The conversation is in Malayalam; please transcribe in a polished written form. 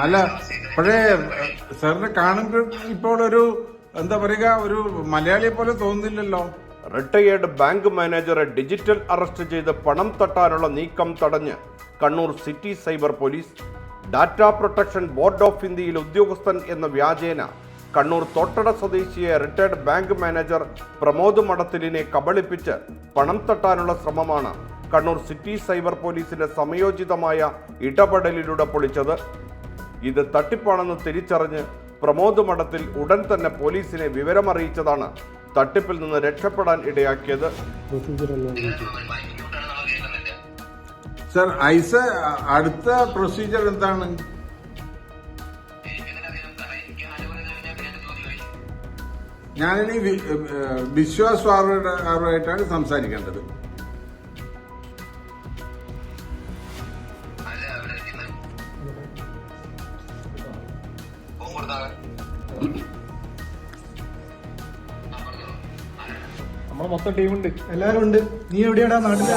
അല്ല പക്ഷേ സാറിനെ കാണുമ്പോൾ ഇപ്പോൾ ഒരു എന്താ പറയുക, ഒരു മലയാളിയെ പോലെ തോന്നുന്നില്ലല്ലോ. റിട്ടയേർഡ് ബാങ്ക് മാനേജറെ ഡിജിറ്റൽ അറസ്റ്റ് ചെയ്ത് പണം തട്ടാനുള്ള നീക്കം തടഞ്ഞ് Kannur city cyber police. Data protection board of ഇന്ത്യയിൽ ഉദ്യോഗസ്ഥൻ എന്ന വ്യാജേന കണ്ണൂർ തോട്ടട സ്വദേശിയെ റിട്ടയർഡ് ബാങ്ക് മാനേജർ പ്രമോദ് മഠത്തിലിനെ കബളിപ്പിച്ച് പണം തട്ടാനുള്ള ശ്രമമാണ് കണ്ണൂർ സിറ്റി സൈബർ പോലീസിന്റെ സമയോചിതമായ ഇടപെടലിലൂടെ പൊളിച്ചത്. ഇത് തട്ടിപ്പാണെന്ന് തിരിച്ചറിഞ്ഞ് പ്രമോദ് മഠത്തിൽ ഉടൻ തന്നെ പോലീസിനെ വിവരമറിയിച്ചതാണ് തട്ടിപ്പിൽ നിന്ന് രക്ഷപ്പെടാൻ ഇടയാക്കിയത്. സർ, ഐസ് അടുത്ത പ്രൊസീജിയർ എന്താണ്? ഞാനിനി വിശ്വാസ് സാറുമായിട്ടാണ് സംസാരിക്കേണ്ടത്. നമ്മളെ മൊത്തം ടീമുണ്ട്, എല്ലാരും ഉണ്ട്. നീ എവിടെയാടാ നാട്ടില്?